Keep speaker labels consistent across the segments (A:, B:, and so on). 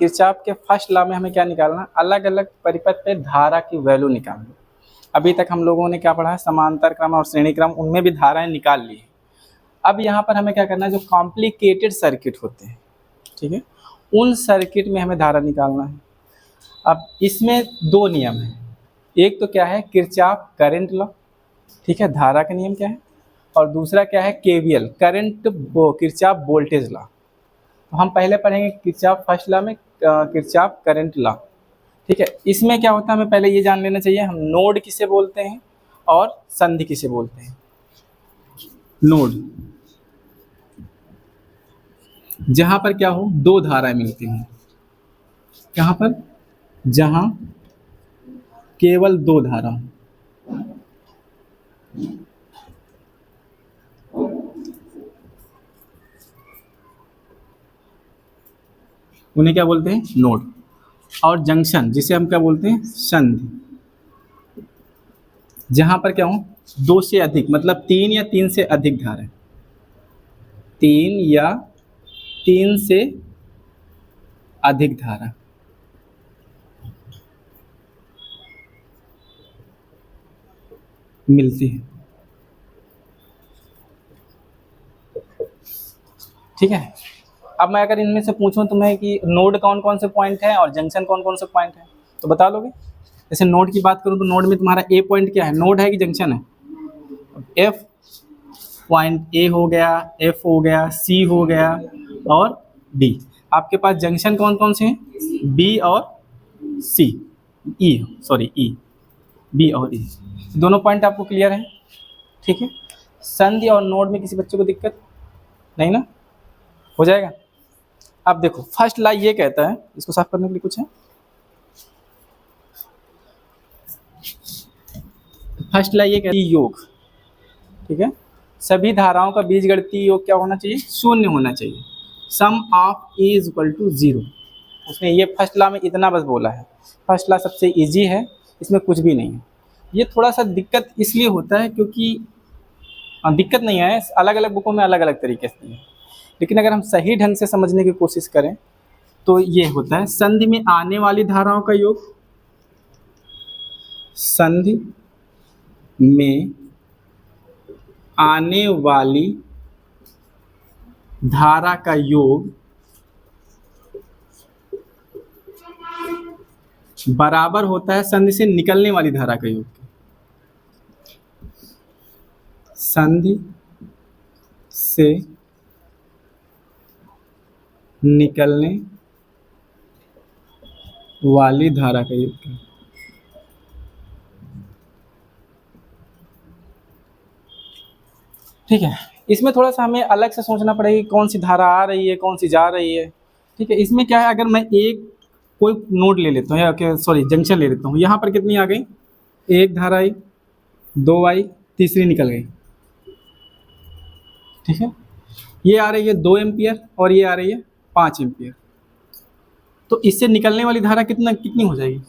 A: Kirchhoff के first law में हमें क्या निकालना, अलग अलग परिपथ पे धारा की वैल्यू निकालनी। अभी तक हम लोगों ने क्या पढ़ा है, समांतर क्रम और श्रेणी क्रम, उनमें भी धाराएं निकाल ली है। अब यहाँ पर हमें क्या करना है, जो कॉम्प्लिकेटेड सर्किट होते हैं, ठीक है, उन सर्किट में हमें धारा निकालना है। अब इसमें दो नियम है, एक तो क्या है किरचॉफ करंट लॉ, ठीक है, धारा का नियम क्या है, और दूसरा क्या है KVL, current Kirchhoff voltage law. तो हम पहले पढ़ेंगे किरचॉफ फर्स्ट लॉ में किरचॉफ करंट लॉ, ठीक है। इसमें क्या होता है, हमें पहले ये जान लेना चाहिए हम नोड किसे बोलते हैं और संधि किसे बोलते हैं। नोड जहां पर क्या हो, दो धाराएं मिलती हैं, कहां पर, जहां केवल दो धारा हो, उन्हें क्या बोलते हैं, नोड। और जंक्शन जिसे हम क्या बोलते हैं, संधि, जहां पर क्या हो, दो से अधिक, मतलब तीन या तीन से अधिक धारा, तीन या तीन से अधिक धारा मिलती है, ठीक है। अब मैं अगर इनमें से पूछूं तुम्हें कि नोड कौन कौन से पॉइंट हैं और जंक्शन कौन कौन से पॉइंट हैं, तो बता लोगे। जैसे नोड की बात करूं तो नोड में तुम्हारा ए पॉइंट क्या है, नोड है कि जंक्शन है, एफ पॉइंट ए हो गया, एफ हो गया, सी हो गया और डी। आपके पास जंक्शन कौन कौन से हैं, बी और सी, ई सॉरी ई, बी और ई, दोनों पॉइंट आपको क्लियर है, ठीक है। संधि और नोड में किसी बच्चे को दिक्कत नहीं ना, हो जाएगा। अब देखो फर्स्ट ला ये कहता है, इसको साफ करने के लिए कुछ है, फर्स्ट ला ये कहता है योग, ठीक है, सभी धाराओं का बीजगणितीय योग क्या होना चाहिए, शून्य होना चाहिए, sum of A is equal to 0। उसने ये फर्स्ट ला में इतना बस बोला है। फर्स्ट ला सबसे इजी है, इसमें कुछ भी नहीं है। ये थोड़ा सा दिक्कत इसलिए होता है क्योंकि दिक्कत नहीं है, अलग अलग बुकों में अलग अलग तरीके से है, लेकिन अगर हम सही ढंग से समझने की कोशिश करें तो ये होता है संधि में आने वाली धाराओं का योग, संधि में आने वाली धारा का योग बराबर होता है संधि से निकलने वाली धारा का योग। संधि से निकलने वाली धारा का योग, ठीक है। इसमें थोड़ा सा हमें अलग से सोचना पड़ेगा कौन सी धारा आ रही है कौन सी जा रही है, ठीक है। इसमें क्या है, अगर मैं एक कोई नोड ले लेता हूँ या सॉरी जंक्शन ले लेता हूँ, यहाँ पर कितनी आ गई, एक धारा आई, दो आई, तीसरी निकल गई, ठीक है। ये आ रही है 2 एम्पियर और ये आ रही है 5 एम्पियर, तो इससे निकलने वाली धारा कितनी हो जाएगी,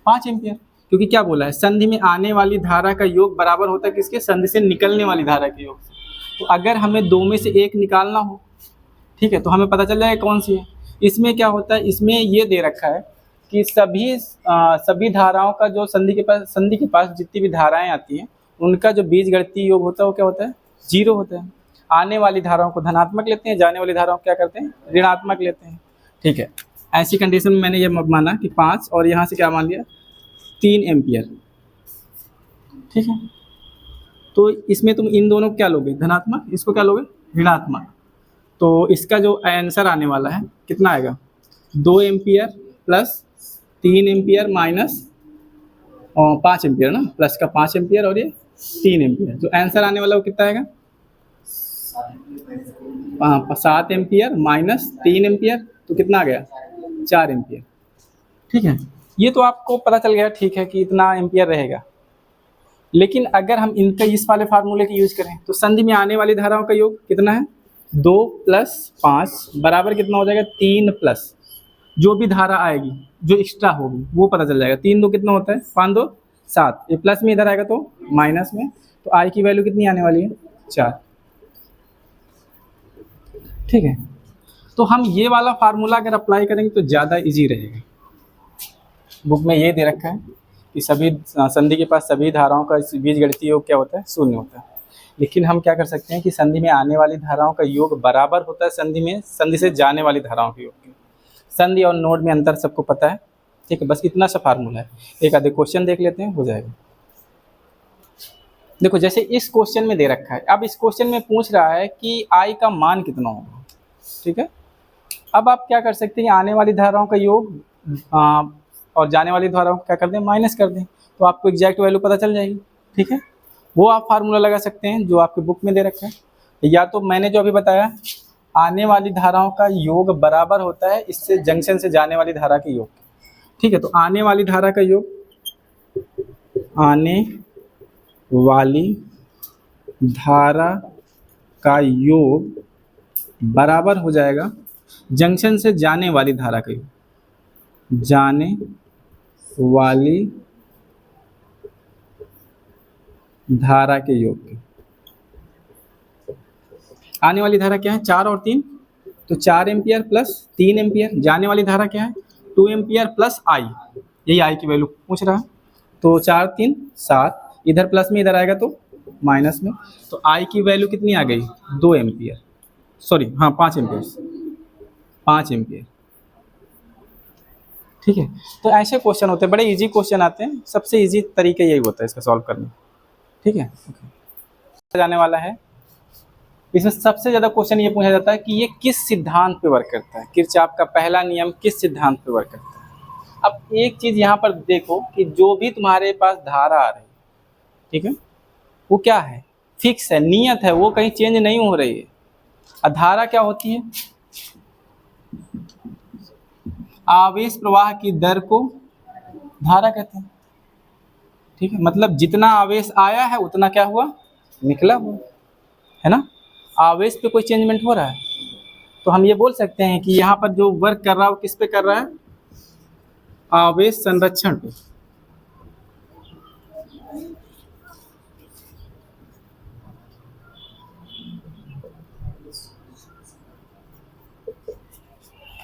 A: 5 एम्पियर, क्योंकि क्या बोला है संधि में आने वाली धारा का योग बराबर होता है किसके, संधि से निकलने वाली धारा के योग से। तो अगर हमें दो में से एक निकालना हो, ठीक है, तो हमें पता चल जाएगा कौन सी है। इसमें क्या होता है, इसमें ये दे रखा है कि सभी धाराओं का जो संधि के पास जितनी भी धाराएं आती हैं उनका जो बीजगणितीय योग होता है वो क्या होता है, 0 होता है। आने वाली धाराओं को धनात्मक लेते हैं, जाने वाली धाराओं को क्या करते हैं, ऋणात्मक लेते हैं, ठीक है। ऐसी कंडीशन में मैंने ये माना कि 5 और यहाँ से क्या मान लिया, 3 एम्पियर, ठीक है। तो इसमें तुम इन दोनों को क्या लोगे, धनात्मक, इसको क्या लोगे, ऋणात्मक। तो इसका जो आंसर आने वाला है कितना आएगा, 2 ampere plus 3 ampere minus 5 ampere ना, प्लस का 5 एम्पियर और ये 3 एम्पियर, जो आंसर आने वाला वो कितना आएगा, 7 एम्पियर माइनस 3 एम्पियर, तो कितना आ गया, 4 एम्पियर, ठीक है। ये तो आपको पता चल गया, ठीक है, कि इतना एम्पियर रहेगा। लेकिन अगर हम इनका इस वाले फार्मूले का यूज करें तो संधि में आने वाली धाराओं का योग कितना है, 2 + 5 बराबर कितना हो जाएगा, 3 प्लस जो भी धारा आएगी जो एक्स्ट्रा होगी वो पता चल जाएगा। 3 2 कितना होता है, 5 2 7, ये प्लस में इधर आएगा तो माइनस में, तो आई की वैल्यू कितनी आने वाली है, 4, ठीक है। तो हम ये वाला फार्मूला अगर अप्लाई करेंगे तो ज़्यादा इजी रहेगा। बुक में ये दे रखा है कि सभी संधि के पास सभी धाराओं का बीजगणितीय योग क्या होता है, शून्य होता है। लेकिन हम क्या कर सकते हैं कि संधि में आने वाली धाराओं का योग बराबर होता है संधि से जाने वाली धाराओं के योग के। संधि और नोड में अंतर सबको पता है, ठीक है। बस इतना सा फार्मूला है। एक आधे क्वेश्चन देख लेते हैं, हो जाएगा। देखो जैसे इस क्वेश्चन में दे रखा है, अब इस क्वेश्चन में पूछ रहा है कि आई का मान कितना होगा, ठीक है। अब आप क्या कर सकते हैं, आने वाली धाराओं का योग और जाने वाली धाराओं को क्या कर दें, माइनस कर दें, तो आपको एग्जैक्ट वैल्यू पता चल जाएगी, ठीक है। वो आप फार्मूला लगा सकते हैं जो आपके बुक में दे रखा है, या तो मैंने जो अभी बताया आने वाली धाराओं का योग बराबर होता है इससे जंक्शन से जाने वाली धारा के योग, ठीक है। तो आने वाली धारा का योग, आने वाली धारा का योग बराबर हो जाएगा जंक्शन से जाने वाली धारा का योग, जाने वाली धारा के योग के। आने वाली धारा क्या है, 4 और 3, तो 4 एम्पियर प्लस 3 एम्पियर। जाने वाली धारा क्या है, 2 एम्पियर प्लस आई, यही आई की वैल्यू पूछ रहा है। तो 4 3 7, इधर प्लस में इधर आएगा तो माइनस में, तो आई की वैल्यू कितनी आ गई, 2 एम्पियर, सॉरी हाँ 5 एम्पियर, 5 एम्पियर, ठीक है। तो ऐसे क्वेश्चन होते हैं, बड़े इजी क्वेश्चन आते हैं, सबसे इजी तरीका यही होता है इसका सॉल्व करने, ठीक है। जाने वाला है, इसमें सबसे ज़्यादा क्वेश्चन ये पूछा जाता है कि ये किस सिद्धांत पे वर्क करता है, किरचॉफ का पहला नियम किस सिद्धांत पे वर्क करता है। अब एक चीज़ यहाँ पर देखो कि जो भी तुम्हारे पास धारा आ रही है, ठीक है, वो क्या है, फिक्स है, नियत है, वो कहीं चेंज नहीं हो रही है। और धारा क्या होती है, आवेश प्रवाह की दर को धारा कहते हैं, ठीक है। मतलब जितना आवेश आया है उतना क्या हुआ, निकला हुआ है ना। आवेश पे कोई चेंजमेंट हो रहा है, तो हम ये बोल सकते हैं कि यहाँ पर जो वर्क कर रहा है वो किस पे कर रहा है, आवेश संरक्षण पे।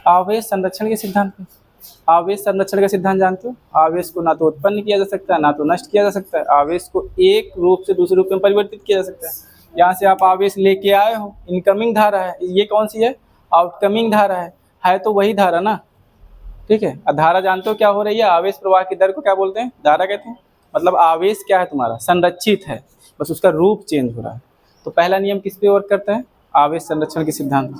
A: आवेश संरक्षण के सिद्धांत पे। आवेश संरक्षण का सिद्धांत जानते हो, आवेश को ना तो उत्पन्न किया जा सकता है ना तो नष्ट किया जा सकता है, आवेश को एक रूप से दूसरे रूप में परिवर्तित किया जा सकता है। यहाँ से आप आवेश लेके आए हो, इनकमिंग धारा है, ये कौन सी है, आउटकमिंग धारा है तो वही धारा ना, ठीक है। धारा जानते हो क्या हो रही है, आवेश प्रवाह की दर को क्या बोलते हैं, धारा कहते हैं। मतलब आवेश क्या है तुम्हारा, संरक्षित है, बस उसका रूप चेंज हो रहा है। तो पहला नियम किस पे वर्क करता है, आवेश संरक्षण के सिद्धांत,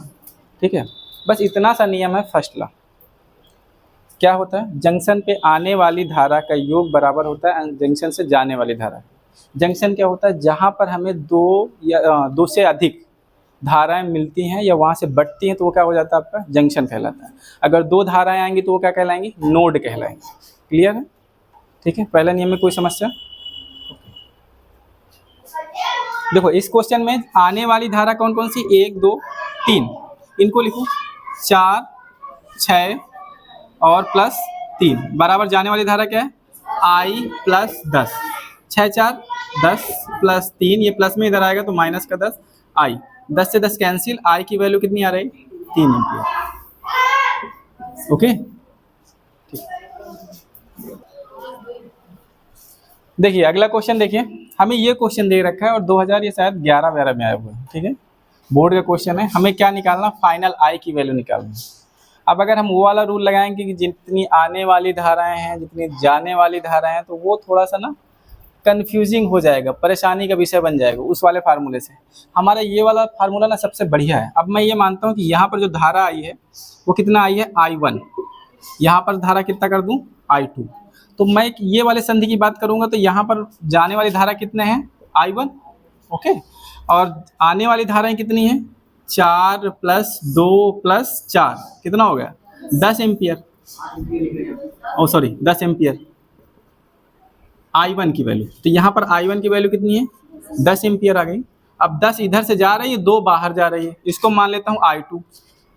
A: ठीक है। बस इतना सा नियम है फर्स्ट लॉ। क्या होता है, जंक्शन पे आने वाली धारा का योग बराबर होता है जंक्शन से जाने वाली धारा। जंक्शन क्या होता है, जहाँ पर हमें दो से अधिक धाराएं मिलती हैं या वहाँ से बढ़ती हैं तो वो क्या हो जाता है, आपका जंक्शन कहलाता है। अगर 2 धाराएं आएंगी तो वो क्या कहलाएंगी, नोड कहलाएंगे। क्लियर है, ठीक है। पहला नियम में कोई समस्या। देखो इस क्वेश्चन में आने वाली धारा कौन कौन सी, 1 2 3, इनको लिखो, 4 6 और प्लस 3 बराबर जाने वाली धारा क्या है, आई प्लस 10, 6 4 10 प्लस 3, ये प्लस में इधर आएगा तो माइनस का 10, आई 10 से 10 कैंसिल, आई की वैल्यू कितनी आ रही, 3 एम्पियर, ओके। देखिए अगला क्वेश्चन देखिए, हमें ये क्वेश्चन दे रखा है और 2000 ये शायद 11-12 में आया हुआ है, ठीक है। बोर्ड का क्वेश्चन है, हमें क्या निकालना, फाइनल आई की वैल्यू निकालनी है। अब अगर हम वो वाला रूल लगाएंगे कि जितनी आने वाली धाराएं हैं जितनी जाने वाली धाराएं हैं, तो वो थोड़ा सा ना कन्फ्यूजिंग हो जाएगा, परेशानी का विषय बन जाएगा उस वाले फार्मूले से। हमारा ये वाला फार्मूला ना सबसे बढ़िया है। अब मैं ये मानता हूँ कि यहाँ पर जो धारा आई है वो कितना आई है, I1, यहाँ पर धारा कितना कर दूँ, I2। तो मैं ये वाले संधि की बात करूँगा तो यहाँ पर जाने वाली धारा कितने हैं, I1, ओके। और आने वाली धाराएं कितनी हैं, 4 प्लस 2 प्लस 4, कितना हो गया, 10 एम्पियर, ओ सॉरी 10 एम्पियर I1 की वैल्यू। तो यहाँ पर I1 की वैल्यू कितनी है, 10 एम्पियर आ गई। अब 10 इधर से जा रही है, 2 बाहर जा रही है, इसको मान लेता हूँ I2,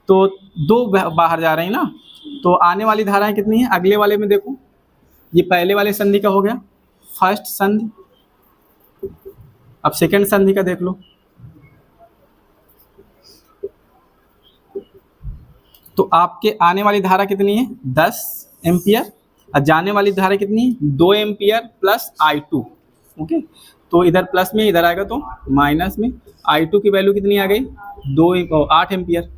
A: तो 2 बाहर जा रही है ना। तो आने वाली धाराएं कितनी है, अगले वाले में देखो, ये पहले वाले संधि का हो गया फर्स्ट संधि। अब सेकंड संधि का देख लो, तो आपके आने वाली धारा कितनी है 10 एम्पियर और जाने वाली धारा कितनी है 2 एम्पियर प्लस I2। ओके, तो इधर प्लस में इधर आएगा तो माइनस में। I2 की वैल्यू कितनी आ गई 8 एम्पियर।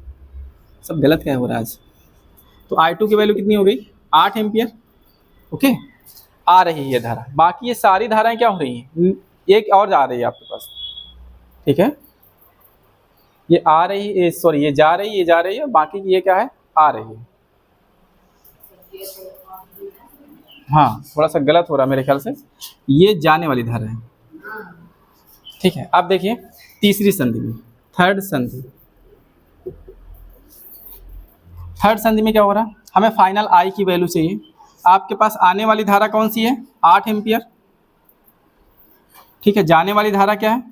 A: सब गलत क्या हो रहा है आज। तो I2 की वैल्यू कितनी हो गई 8 एम्पियर। ओके, आ रही है ये धारा। बाकी ये सारी धाराएं क्या हो रही हैं, एक और जा रही है आपके पास। ठीक है, ये आ रही है, सॉरी ये जा रही है, ये जा रही है, बाकी ये क्या है आ रही है। हाँ, थोड़ा सा गलत हो रहा है मेरे ख्याल से, ये जाने वाली धारा है। ठीक है, अब देखिए तीसरी संधि में, थर्ड संधि में क्या हो रहा है, हमें फाइनल I की वैल्यू चाहिए। आपके पास आने वाली धारा कौन सी है 8 एम्पियर। ठीक है, जाने वाली धारा क्या है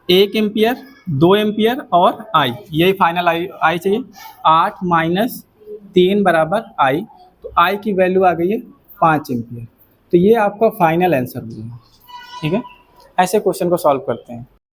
A: 1 एम्पियर 2 एम्पियर और I, यही फाइनल I चाहिए। 8 माइनस 3 बराबर I, तो I की वैल्यू आ गई है 5 एम्पियर। तो ये आपका फाइनल आंसर होगा। ठीक है, ऐसे क्वेश्चन को सॉल्व करते हैं।